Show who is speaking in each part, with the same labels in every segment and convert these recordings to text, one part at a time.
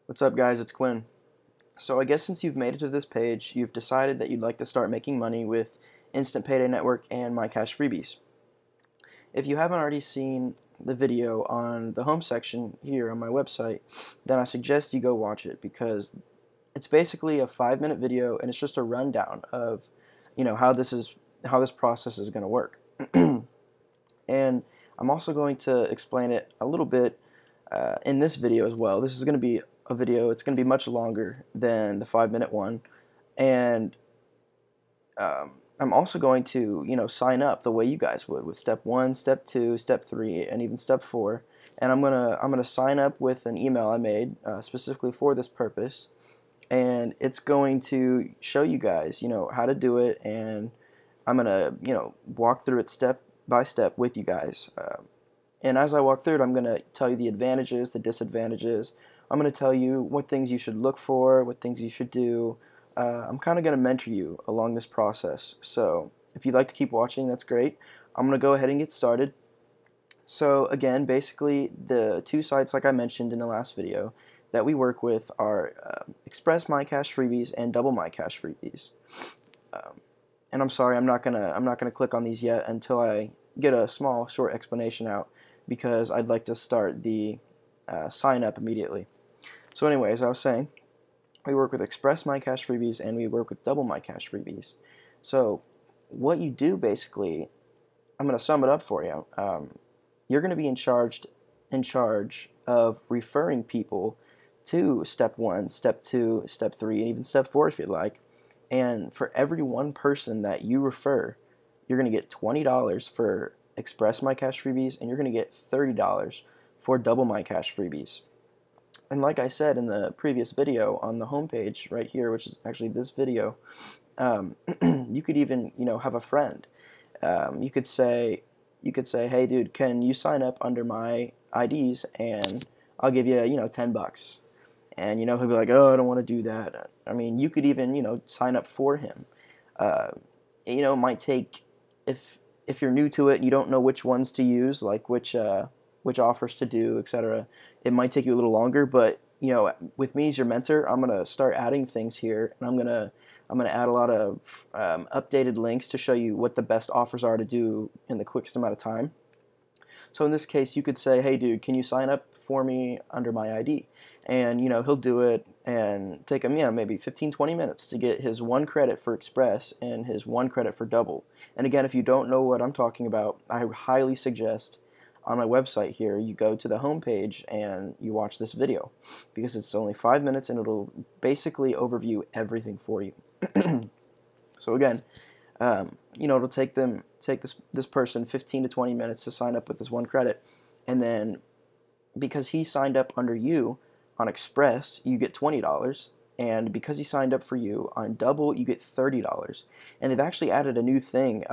Speaker 1: What's up, guys? It's Quinn. So I guess since you've made it to this page, you've decided that you'd like to start making money with Instant Payday Network and MyCash Freebies. If you haven't already seen the video on the home section here on my website, then I suggest you go watch it because it's basically a 5-minute video and it's just a rundown of, how this process is going to work. And I'm also going to explain it a little bit in this video as well. This is going to be a video. It's going to be much longer than the 5-minute one, and I'm also going to sign up the way you guys would with step 1, step 2, step 3, and even step 4. And I'm gonna sign up with an email I made specifically for this purpose, and it's going to show you guys how to do it, and I'm gonna walk through it step by step with you guys. And as I walk through it, I'm going to tell you the advantages, the disadvantages. I'm going to tell you what things you should look for, what things you should do. I'm kind of going to mentor you along this process. So if you'd like to keep watching, that's great. I'm going to go ahead and get started. So again, basically the two sites like I mentioned in the last video that we work with are Express MyCash Freebies and Double MyCash Freebies. And I'm sorry, I'm not gonna click on these yet until I get a small short explanation out, because I'd like to start the sign up immediately. So anyways, as I was saying, we work with Express MyCash Freebies and we work with Double MyCash Freebies. So what you do basically, I'm going to sum it up for you. You're going to be in charge of referring people to step 1, step 2, step 3, and even step 4 if you'd like. And for every one person that you refer, you're going to get $20 for Express MyCash Freebies, and you're going to get $30 for Double MyCash Freebies. And like I said in the previous video on the homepage right here, which is actually this video, you could even have a friend. You could say, hey dude, can you sign up under my IDs and I'll give you $10. And he'll be like, oh, I don't want to do that. I mean, you could even sign up for him. It might take, if you're new to it and you don't know which ones to use, like which offers to do, etc., it might take you a little longer. But with me as your mentor, I'm gonna start adding things here, and I'm gonna add a lot of updated links to show you what the best offers are to do in the quickest amount of time. So in this case, you could say, hey dude, can you sign up for me under my ID? And he'll do it and take him maybe 15-20 minutes to get his 1 credit for Express and his 1 credit for Double. And again, if you don't know what I'm talking about, I highly suggest on my website here you go to the home page and you watch this video, because it's only 5 minutes and it'll basically overview everything for you. So again, it'll take this person 15 to 20 minutes to sign up with this 1 credit, and then because he signed up under you on Express, you get $20, and because he signed up for you on Double, you get $30. And they've actually added a new thing.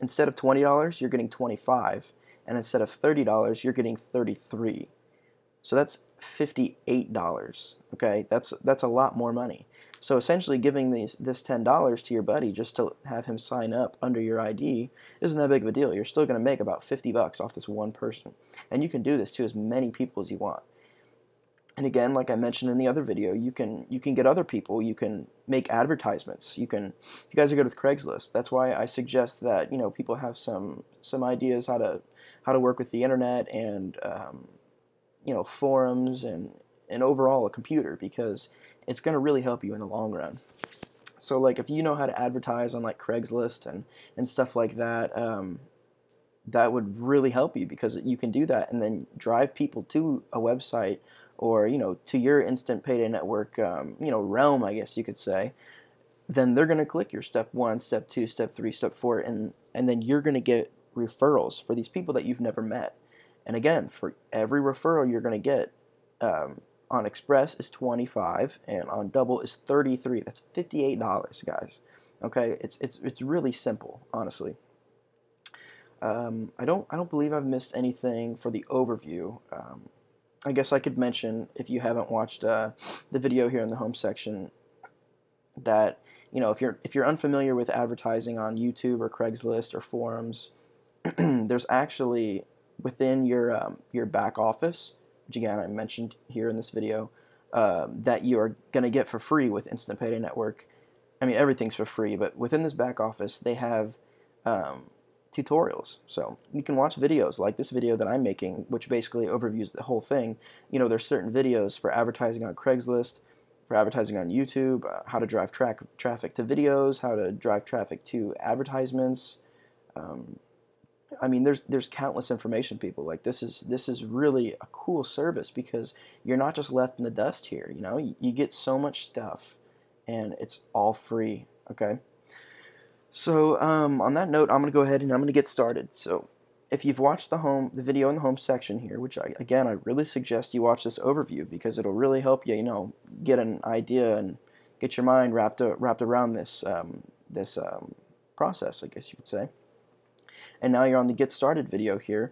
Speaker 1: Instead of $20, you're getting $25, and instead of $30, you're getting $33. So that's $58. Okay, that's a lot more money. So essentially, giving this $10 to your buddy just to have him sign up under your ID isn't that big of a deal. You're still going to make about $50 off this one person, and you can do this to as many people as you want. And again, like I mentioned in the other video, you can get other people. You can make advertisements. If you guys are good with Craigslist, that's why I suggest that people have some ideas how to work with the internet and forums and overall a computer, because it's going to really help you in the long run. So like if you know how to advertise on like Craigslist and stuff like that, that would really help you, because you can do that and then drive people to a website or to your Instant Payday Network realm, I guess you could say. Then they're going to click your step 1, step 2, step 3, step 4, and then you're going to get referrals for these people that you've never met. And again, for every referral you're going to get, on Express is $25 and on Double is $33. That's $58, guys. Okay, it's really simple, honestly. I don't believe I've missed anything for the overview. I guess I could mention, if you haven't watched the video here in the home section, that if you're unfamiliar with advertising on YouTube or Craigslist or forums, there's actually within your back office, which again I mentioned here in this video, that you are going to get for free with Instant Payday Network. I mean, everything's for free, but within this back office, they have tutorials. So you can watch videos like this video that I'm making, which basically overviews the whole thing. You know, there's certain videos for advertising on Craigslist, for advertising on YouTube, how to drive traffic to videos, how to drive traffic to advertisements. I mean, there's countless information, people. Like this is really a cool service because you're not just left in the dust here. You know, you get so much stuff, and it's all free. Okay. So on that note, I'm gonna go ahead and I'm gonna get started. So if you've watched the video in the home section here, which I really suggest you watch this overview because it'll really help you, you know, get an idea and get your mind wrapped around this process, I guess you could say. And now you're on the Get Started video here.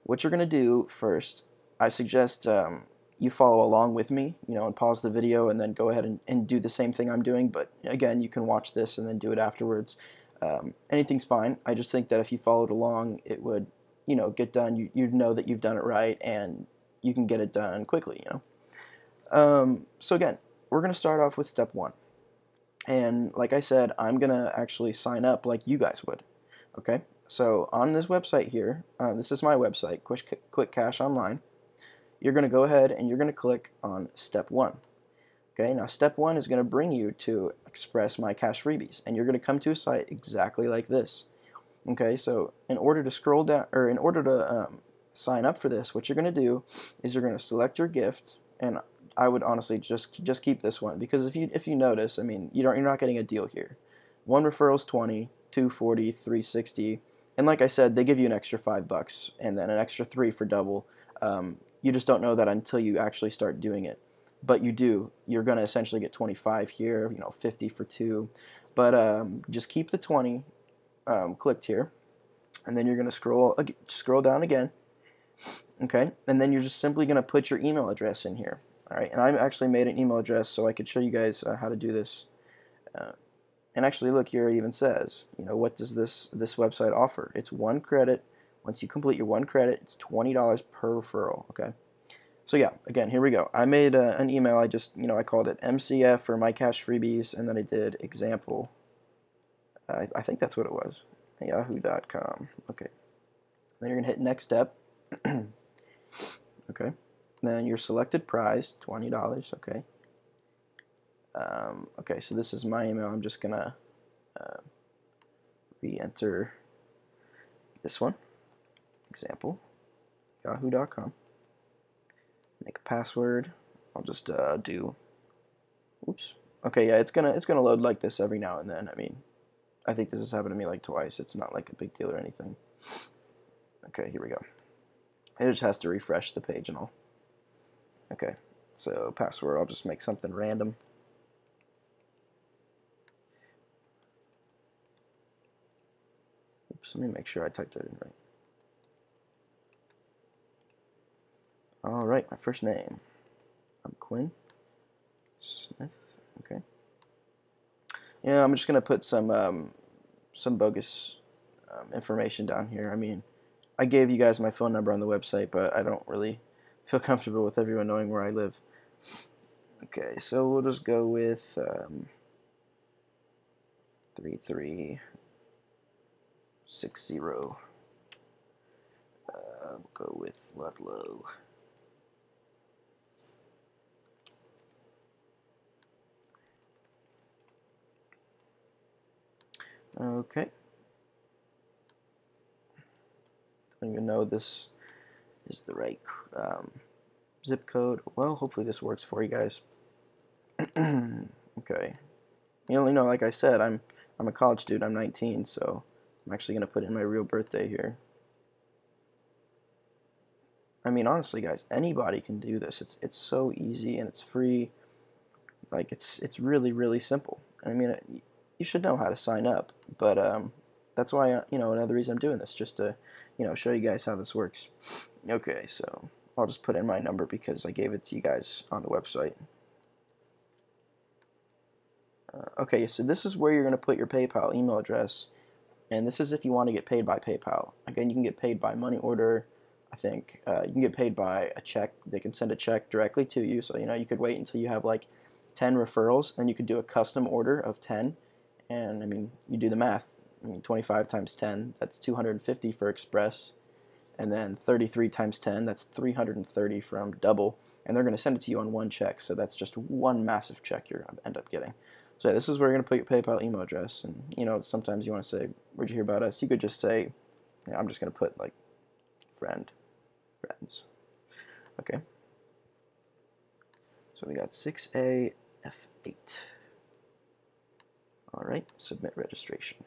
Speaker 1: What you're going to do first, I suggest you follow along with me, you know, and pause the video and then go ahead and do the same thing I'm doing. But again, you can watch this and then do it afterwards. Anything's fine. I just think that if you followed along, it would, you know, get done. You'd know that you've done it right and you can get it done quickly, you know. So again, we're going to start off with step 1. And like I said, I'm going to actually sign up like you guys would. Okay, so on this website here, this is my website, Quick Cash Online. You're going to go ahead and you're going to click on step 1. Okay, now step 1 is going to bring you to Express My Cash Freebies, and you're going to come to a site exactly like this. Okay, so in order to scroll down, or in order to sign up for this, what you're going to do is you're going to select your gift, and I would honestly just keep this one because if you notice, I mean, you're not getting a deal here. One referral is 20. 240, 360, and like I said, they give you an extra $5 and then an extra 3 for double. You just don't know that until you actually start doing it, but you do. You're going to essentially get 25 here, you know, 50 for 2, but just keep the 20 clicked here, and then you're going to scroll down again. Okay, and then you're just simply going to put your email address in here. All right, and I actually made an email address so I could show you guys how to do this. And actually, look, here it even says, you know, what does this website offer? It's 1 credit. Once you complete your 1 credit, it's $20 per referral. Okay. So yeah, again, here we go. I made an email. I just, you know, I called it MCF for My Cash Freebies, and then I did example. I think that's what it was. Yahoo.com. Okay. Then you're gonna hit next step. Okay. Then your selected price, $20. Okay. Okay, so this is my email. I'm just gonna re-enter this one. Example, yahoo.com. Make a password. I'll just do. Oops. Okay, yeah, it's gonna load like this every now and then. I mean, I think this has happened to me like twice. It's not like a big deal or anything. Okay, here we go. It just has to refresh the page and all. Okay, so password. I'll just make something random. Oops, let me make sure I typed it in right. Alright, my first name. I'm Quinn Smith. Okay. Yeah, I'm just gonna put some bogus information down here. I mean, I gave you guys my phone number on the website, but I don't really feel comfortable with everyone knowing where I live. Okay, so we'll just go with 3360. We'll go with Ludlow. Okay. Don't even know this is the right zip code. Well, hopefully this works for you guys. Okay. You know, like I said, I'm a college student. I'm 19, so I'm actually gonna put in my real birthday here. I mean, honestly, guys, anybody can do this. It's so easy and it's free. Like it's really simple. I mean, you should know how to sign up, but that's why you know, another reason I'm doing this, just to, you know, show you guys how this works. Okay, so I'll just put in my number because I gave it to you guys on the website. Okay, so this is where you're going to put your PayPal email address, and this is if you want to get paid by PayPal. Again, you can get paid by money order, I think you can get paid by a check. They can send a check directly to you. So you could wait until you have like 10 referrals, and you could do a custom order of 10. And I mean, you do the math. I mean, 25 times 10, that's 250 for Express, and then 33 times 10, that's 330 from Double, and they're going to send it to you on one check. So that's just one massive check you're going to end up getting. So yeah, this is where you're going to put your PayPal email address, and sometimes you want to say, "Where'd you hear about us?" You could just say, I'm just going to put like friends. Okay. So we got 6A F8. All right, submit registration.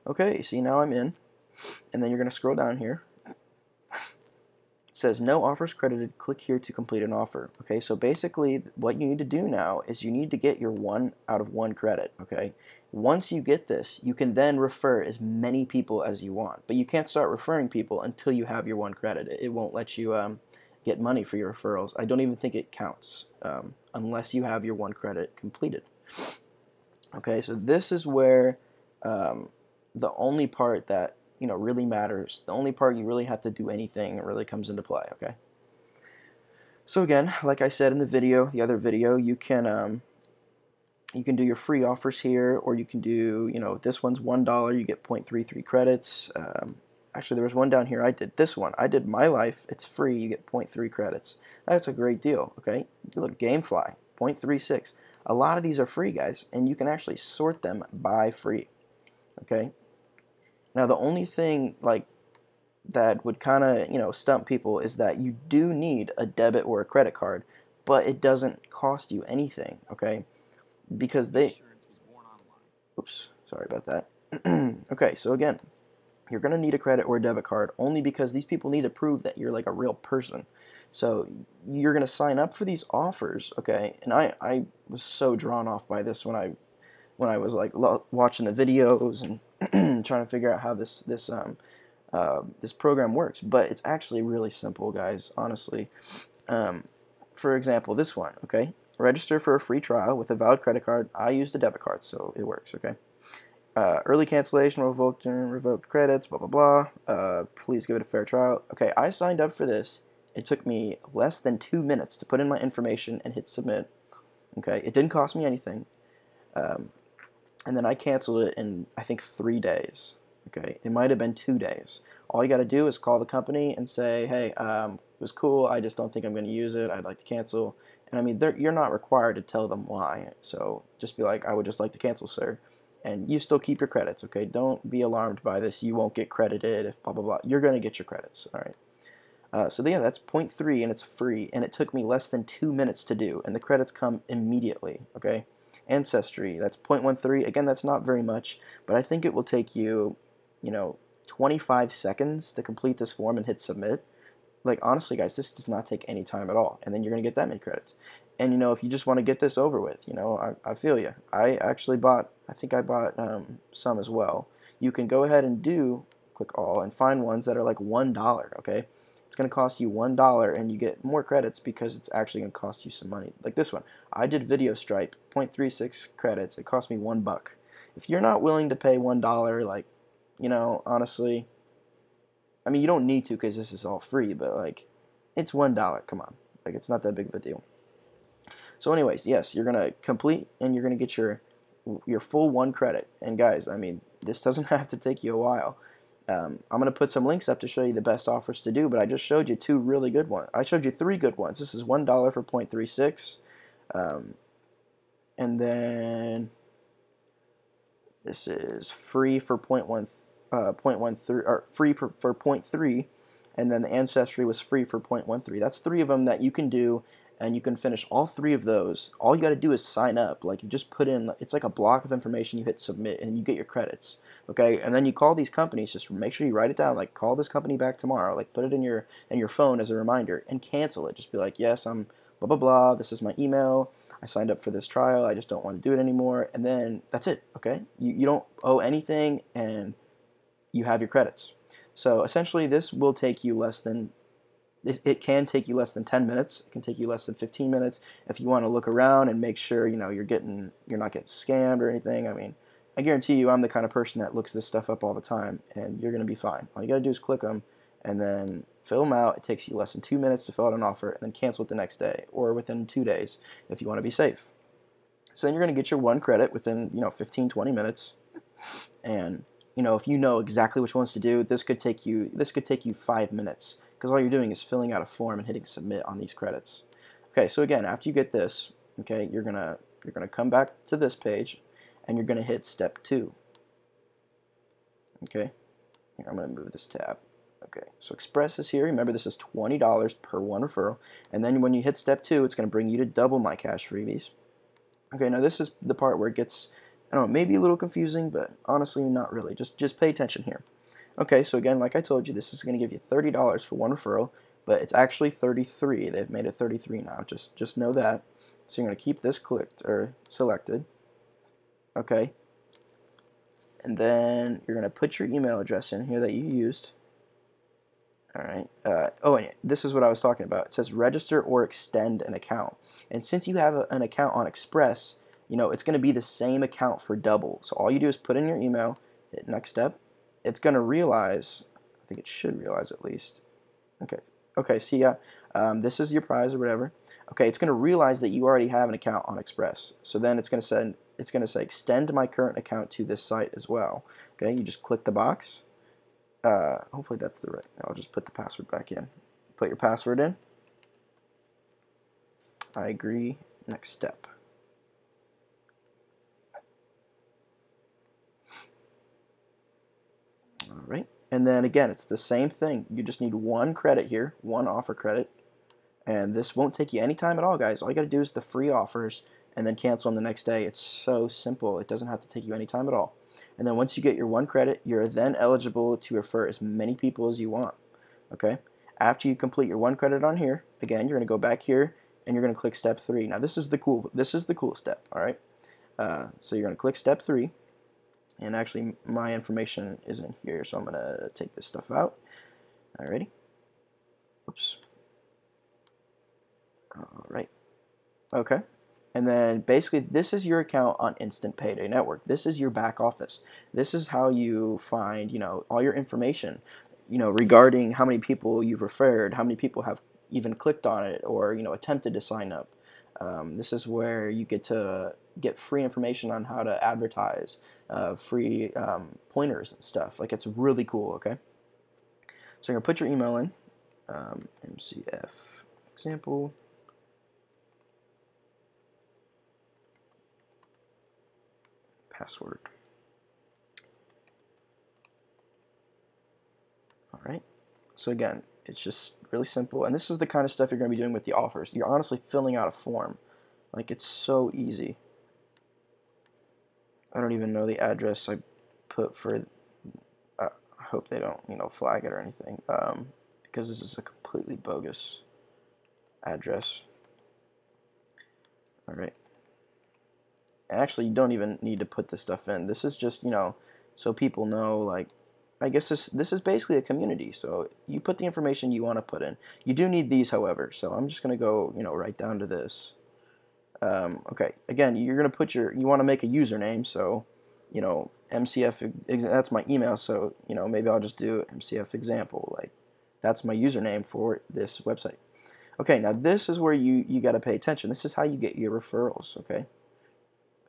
Speaker 1: Okay, see, now I'm in, and then you're going to scroll down here. It says no offers credited, click here to complete an offer. Okay, so basically what you need to do now is you need to get your 1 out of 1 credit. Okay, once you get this, you can then refer as many people as you want, but you can't start referring people until you have your 1 credit. It won't let you get money for your referrals. I don't even think it counts unless you have your 1 credit completed. Okay, so this is where the only part that really matters, the only part you really have to do anything, it really comes into play. Okay, so again, like I said in the other video, you can do your free offers here, or you can do, this one's $1, you get 0.33 credits. Actually, there was one down here. I did My Life. It's free. You get 0.3 credits. That's a great deal. Okay, look, GameFly 0.36. A lot of these are free, guys, and you can actually sort them by free. Okay. Now the only thing like that would kind of stump people is that you do need a debit or a credit card, but it doesn't cost you anything. Okay, because oops, sorry about that. Okay, so again, you're going to need a credit or a debit card only because these people need to prove that you're like a real person. So you're going to sign up for these offers, okay? And I was so drawn off by this when I was like watching the videos and trying to figure out how this program works. But it's actually really simple, guys, honestly. For example, this one, okay? Register for a free trial with a valid credit card. I used a debit card, so it works, okay? Early cancellation, revoked credits, blah, blah, blah. Please give it a fair trial. Okay, I signed up for this. It took me less than 2 minutes to put in my information and hit submit. Okay, it didn't cost me anything. And then I canceled it in, I think, 3 days. Okay, it might have been 2 days. All you got to do is call the company and say, hey, it was cool. I just don't think I'm going to use it. I'd like to cancel. And I mean, you're not required to tell them why. So just be like, I would just like to cancel, sir. And you still keep your credits, okay? Don't be alarmed by this. You won't get credited if blah, blah, blah. You're going to get your credits, all right? So yeah, that's 0.3, and it's free, and it took me less than 2 minutes to do, and the credits come immediately, okay? Ancestry, that's 0.13. Again, that's not very much, but I think it will take you, 25 seconds to complete this form and hit submit. Like, honestly, guys, this does not take any time at all, and then you're going to get that many credits. And, if you just want to get this over with, I feel you. I think I bought some as well. You can go ahead and click all, and find ones that are like $1, okay? It's going to cost you $1, and you get more credits because it's actually going to cost you some money. Like this one. I did Video Stripe, 0.36 credits. It cost me $1. If you're not willing to pay $1, like, honestly, I mean, you don't need to because this is all free, but, like, it's $1. Come on. Like, it's not that big of a deal. So anyways, yes, you're going to complete, and you're going to get your full 1 credit. And guys, I mean, this doesn't have to take you a while. I'm going to put some links up to show you the best offers to do, but I just showed you 2 really good ones. I showed you 3 good ones. This is $1 for 0.36, and then this is free for 0.13, or free for 0.3, and then the Ancestry was free for 0.13. That's 3 of them that you can do, and you can finish all 3 of those. All you got to do is sign up. Like, you just put in, it's like a block of information, you hit submit, and you get your credits. Okay, and then you call these companies. Just make sure you write it down. Like, call this company back tomorrow. Like, put it in your phone as a reminder, and cancel it. Just be like, yes, I'm blah blah blah. This is my email. I signed up for this trial. I just don't want to do it anymore. And then that's it. Okay, you don't owe anything, and you have your credits. So essentially, this will take you less than. It can take you less than 10 minutes. It can take you less than 15 minutes if you want to look around and make sure you're not getting scammed or anything. I mean, I guarantee you I'm the kind of person that looks this stuff up all the time, and you're going to be fine. All you got to do is click them and then fill them out. It takes you less than 2 minutes to fill out an offer, and then cancel it the next day or within 2 days if you want to be safe. So then you're going to get your 1 credit within 15, 20 minutes, and if you know exactly which ones to do, this could take you 5 minutes, because all you're doing is filling out a form and hitting submit on these credits. Okay, so again, after you get this, okay, you're gonna come back to this page, and you're gonna hit step 2. Okay, here, I'm gonna move this tab. Okay, so Express is here. Remember, this is $20 per 1 referral, and then when you hit step 2, it's gonna bring you to double my cash freebies. Okay, now this is the part where it gets, I don't know, maybe a little confusing, but honestly not really. Just pay attention here. Okay, so again, like I told you, this is going to give you $30 for 1 referral, but it's actually 33. They've made it 33 now. Just know that. So you're going to keep this clicked or selected. Okay. And then you're going to put your email address in here that you used. All right. And this is what I was talking about. It says register or extend an account. And since you have an account on Express, it's going to be the same account for double. So all you do is put in your email, hit next step. It's going to realize, I think it should realize at least. Okay, so yeah, this is your prize or whatever. Okay, it's going to realize that you already have an account on Express. So then it's going to say extend my current account to this site as well. Okay, you just click the box. Hopefully that's the right. I'll just put the password back in. Put your password in. I agree. Next step. All right, and then again, it's the same thing. You just need 1 credit here, 1 offer credit, and this won't take you any time at all, guys. All you got to do is the free offers and then cancel them the next day. It's so simple. It doesn't have to take you any time at all. And then once you get your 1 credit, you're then eligible to refer as many people as you want. Okay. After you complete your 1 credit on here, again, you're going to go back here and you're going to click step 3. Now this is the cool step. All right. So you're going to click step 3. And actually, my information isn't here, so I'm going to take this stuff out. Alrighty. Oops. Alright. Okay. And then basically, this is your account on Instant Payday Network. This is your back office. This is how you find, all your information, regarding how many people you've referred, how many people have even clicked on it or, attempted to sign up. This is where you get to get free information on how to advertise, free pointers and stuff. Like, it's really cool, okay? So you're going to put your email in, MCF example. Password. All right. So again, it's just really simple, and this is the kind of stuff you're going to be doing with the offers. You're honestly filling out a form. Like, it's so easy. I don't even know the address I put for. I hope they don't, flag it or anything, because this is a completely bogus address. All right. Actually, you don't even need to put this stuff in. This is just, so people know, like, I guess this is basically a community. So you put the information you want to put in. You do need these, however. So I'm just going to go, right down to this. Okay. Again, you're going to put you want to make a username. So, MCF, that's my email. So, maybe I'll just do MCF example. Like, that's my username for this website. Okay. Now this is where you got to pay attention. This is how you get your referrals. Okay.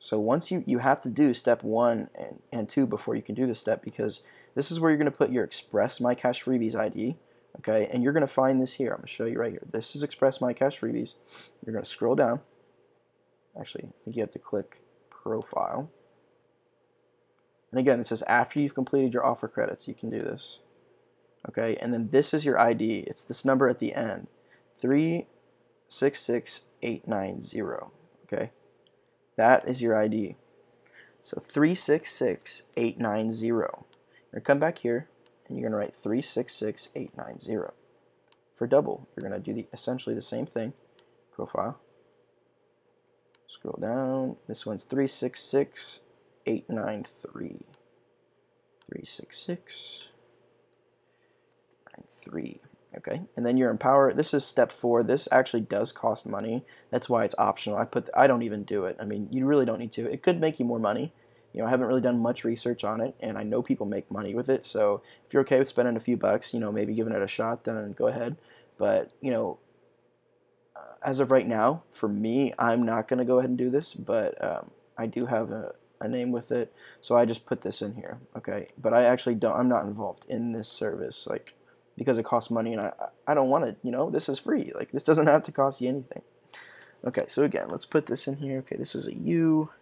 Speaker 1: So once you have to do step 1 and 2 before you can do this step, because this is where you're going to put your Express My Cash Freebies ID, okay? And you're going to find this here. I'm going to show you right here. This is Express My Cash Freebies. You're going to scroll down. Actually, I think you have to click Profile. And again, it says after you've completed your offer credits, you can do this. Okay, and then this is your ID. It's this number at the end, 366890, okay? That is your ID. So 366890. You're going to come back here and you're going to write 366890. For double, you're going to do essentially the same thing. Profile. Scroll down. This one's 366893. 36693. Okay, and then you're Empower. This is step 4. This actually does cost money. That's why it's optional. I don't even do it. I mean, you really don't need to. It could make you more money I haven't really done much research on it, and I know people make money with it. So if you're okay with spending a few bucks, maybe giving it a shot, then go ahead. But as of right now, for me, I'm not going to go ahead and do this, but I do have a name with it, so I just put this in here, okay? But I actually don't, I'm not involved in this service, like, because it costs money, and I don't want it, this is free, like, this doesn't have to cost you anything. Okay, so again, let's put this in here. Okay, this is a U2PSHB.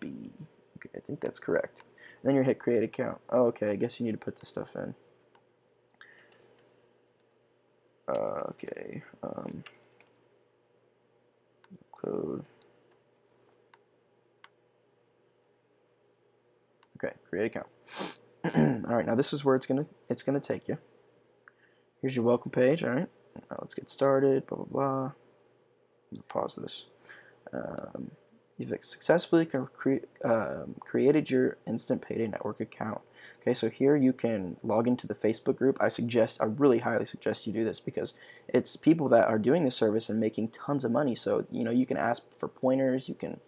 Speaker 1: Okay, I think that's correct. And then you hit create account. Oh, okay, I guess you need to put this stuff in. Okay, code. Okay, create account. All right, now this is where it's gonna take you. Here's your welcome page. All right, now let's get started. Blah blah blah. Pause this. You've successfully created your Instant Payday Network account. Okay, so here you can log into the Facebook group. I really highly suggest you do this because it's people that are doing this service and making tons of money. So you can ask for pointers. You can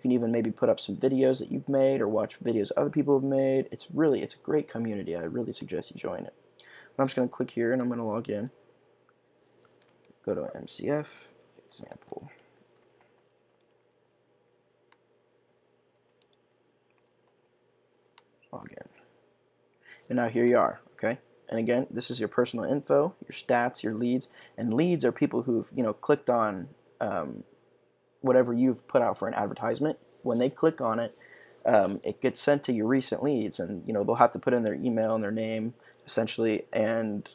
Speaker 1: even maybe put up some videos that you've made or watch videos other people have made. It's a great community. I really suggest you join it. But I'm just going to click here and I'm going to log in. Go to MCF example. Log in. And now here you are, okay? And again, this is your personal info, your stats, your leads. And leads are people who've, clicked on whatever you've put out for an advertisement. When they click on it, it gets sent to your recent leads, and they'll have to put in their email and their name essentially, and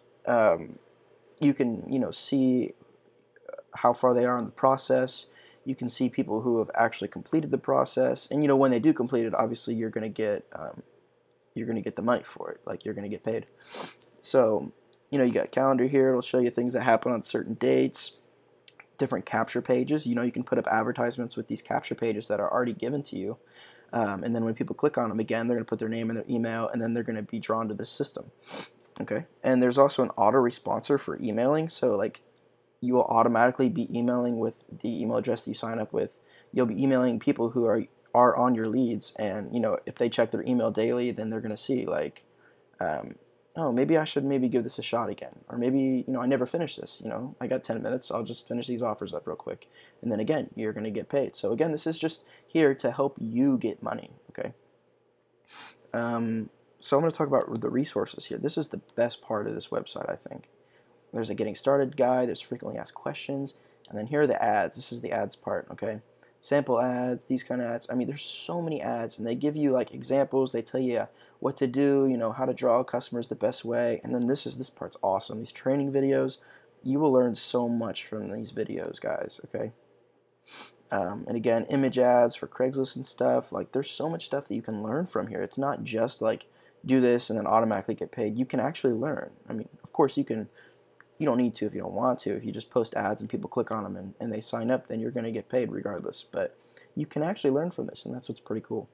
Speaker 1: you can see how far they are in the process. You can see people who have actually completed the process, and when they do complete it, obviously you're going to get the money for it, like you're going to get paid. So you got calendar here. It'll show you things that happen on certain dates. Different capture pages. You can put up advertisements with these capture pages that are already given to you, and then when people click on them, again, they're going to put their name and their email, and then they're going to be drawn to this system. Okay, and there's also an autoresponsor for emailing, so like you will automatically be emailing with the email address that you sign up with. You'll be emailing people who are on your leads, and if they check their email daily, then they're going to see like, oh, maybe I should give this a shot again, or maybe I never finished this. I got 10 minutes. I'll just finish these offers up real quick, and then again, you're going to get paid. So again, this is just here to help you get money. Okay. So I'm going to talk about the resources here. This is the best part of this website, I think. There's a getting started guide. There's frequently asked questions, and then here are the ads. This is the ads part. Okay. Sample ads, these kind of ads. I mean, there's so many ads, and they give you like examples. They tell you what to do, how to draw customers the best way. And then this part's awesome. These training videos, you will learn so much from these videos, guys. Okay. And again, image ads for Craigslist and stuff. Like, there's so much stuff that you can learn from here. It's not just like do this and then automatically get paid. You can actually learn. I mean, of course, you don't need to if you don't want to. If you just post ads and people click on them and they sign up, then you're going to get paid regardless. But you can actually learn from this, and that's what's pretty cool.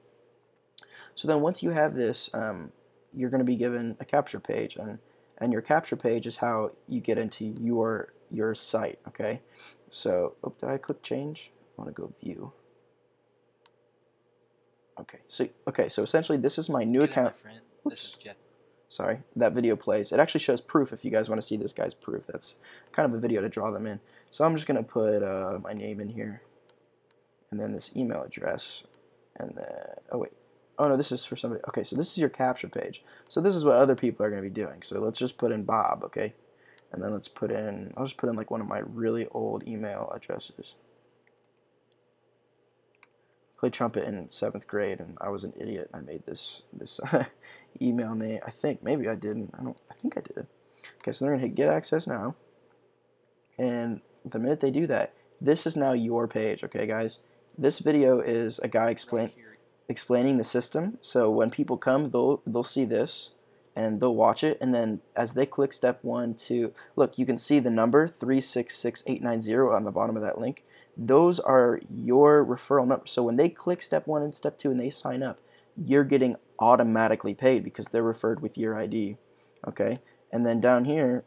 Speaker 1: So then once you have this, you're going to be given a capture page, and your capture page is how you get into your site. Okay. So, did I click change? I want to go view. Okay. So essentially, this is my new account.
Speaker 2: This is Jeff.
Speaker 1: Sorry, that video plays. It actually shows proof if you guys want to see this guy's proof. That's kind of a video to draw them in. So I'm just going to put my name in here, and then this email address, and then, oh no, this is for somebody. Okay, so this is your capture page. So this is what other people are going to be doing. So let's just put in Bob, okay? And then I'll just put in like one of my really old email addresses. Played trumpet in 7th grade, and I was an idiot. I made this email name. I think maybe I didn't. I think I did. Okay, so they're gonna hit get access now, and the minute they do that, this is now your page. Okay, guys, this video is a guy explaining the system. So when people come, they'll see this, and they'll watch it, and then as they click step 1, 2, look, you can see the number 366890 on the bottom of that link. Those are your referral numbers. So when they click step 1 and step 2 and they sign up, you're getting automatically paid because they're referred with your ID. Okay, and then down here,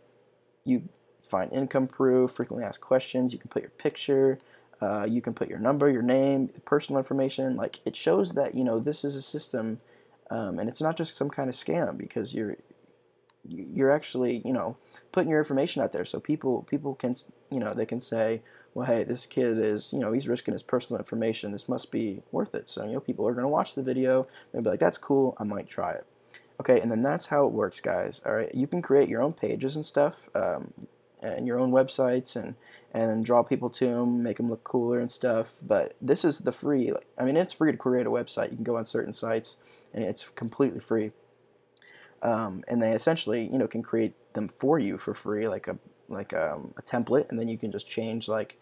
Speaker 1: you find income proof, frequently asked questions. You can put your picture. You can put your number, your name, personal information. Like, it shows that, you know, this is a system, and it's not just some kind of scam, because you're actually, you know, putting your information out there, so people can, you know, they can say, well, hey, this kid is, you know, he's risking his personal information, this must be worth it. So, you know, people are going to watch the video, they'll be like, that's cool, I might try it. Okay, and then that's how it works, guys. All right, you can create your own pages and stuff, and your own websites, and draw people to them, make them look cooler and stuff. But this is the free. I mean, it's free to create a website. You can go on certain sites, and it's completely free. And they essentially, you know, can create them for you for free, like a template, and then you can just change, like,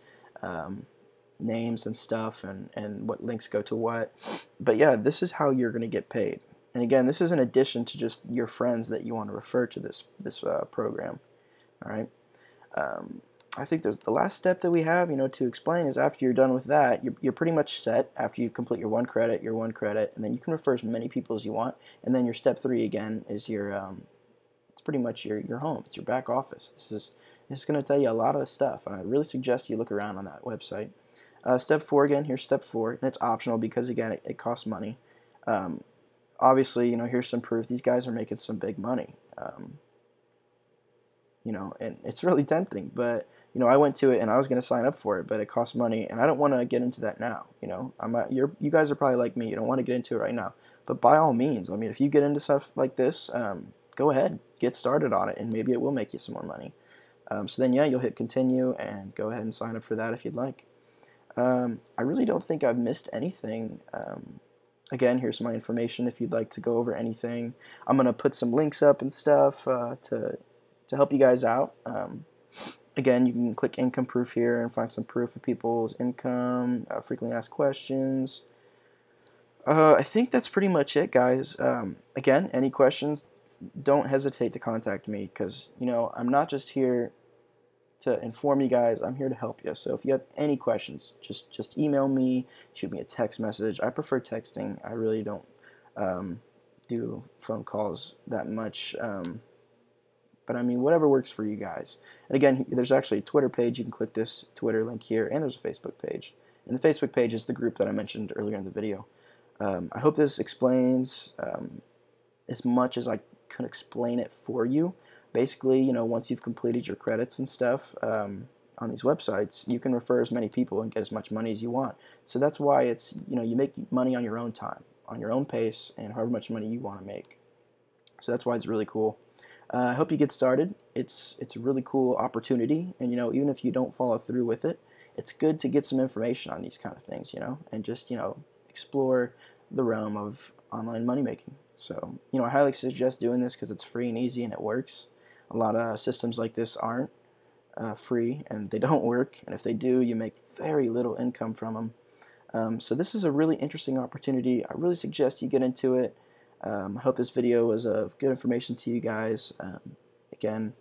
Speaker 1: names and stuff, and what links go to what. But yeah, this is how you're going to get paid. And again, this is in addition to just your friends that you want to refer to this program. All right. I think there's the last step that we have, you know, to explain is after you're done with that, you're pretty much set after you complete your one credit, and then you can refer as many people as you want. And then your step 3 again is your it's pretty much your home. It's your back office. This is going to tell you a lot of stuff. I really suggest you look around on that website. Step 4 again. Here's step 4, and it's optional because again it costs money. Obviously, you know, here's some proof. These guys are making some big money. You know, and it's really tempting, but you know, I went to it and I was going to sign up for it, but it costs money, and I don't want to get into that now. You know, you guys are probably like me. You don't want to get into it right now, but by all means, I mean, if you get into stuff like this, go ahead, get started on it, and maybe it will make you some more money. So then, yeah, you'll hit continue and go ahead and sign up for that if you'd like. I really don't think I've missed anything. Again, here's my information if you'd like to go over anything. I'm going to put some links up and stuff to help you guys out. Again, you can click income proof here and find some proof of people's income, frequently asked questions. I think that's pretty much it, guys. Again, any questions, don't hesitate to contact me, because, you know, I'm not just here to inform you guys, I'm here to help you. So if you have any questions, just email me, shoot me a text message. I prefer texting. I really don't do phone calls that much. But I mean, whatever works for you guys. And again, there's actually a Twitter page. You can click this Twitter link here, and there's a Facebook page. And the Facebook page is the group that I mentioned earlier in the video. I hope this explains as much as I could explain it for you. Basically, you know, once you've completed your credits and stuff on these websites, you can refer as many people and get as much money as you want. So that's why it's, you know, you make money on your own time, on your own pace, and however much money you want to make. So that's why it's really cool. I hope you get started. It's a really cool opportunity, and you know, even if you don't follow through with it, it's good to get some information on these kind of things, you know, and just, you know, explore the realm of online money making. So, you know, I highly suggest doing this because it's free and easy and it works. A lot of systems like this aren't free, and they don't work, and if they do, you make very little income from them. So this is a really interesting opportunity. I really suggest you get into it. I hope this video was of good information to you guys. Again,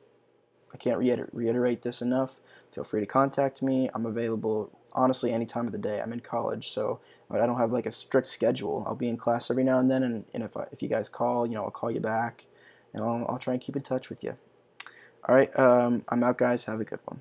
Speaker 1: I can't reiterate this enough. Feel free to contact me. I'm available honestly any time of the day. I'm in college, so I don't have like a strict schedule. I'll be in class every now and then, and if you guys call, you know, I'll call you back, and I'll try and keep in touch with you. All right, I'm out, guys. Have a good one.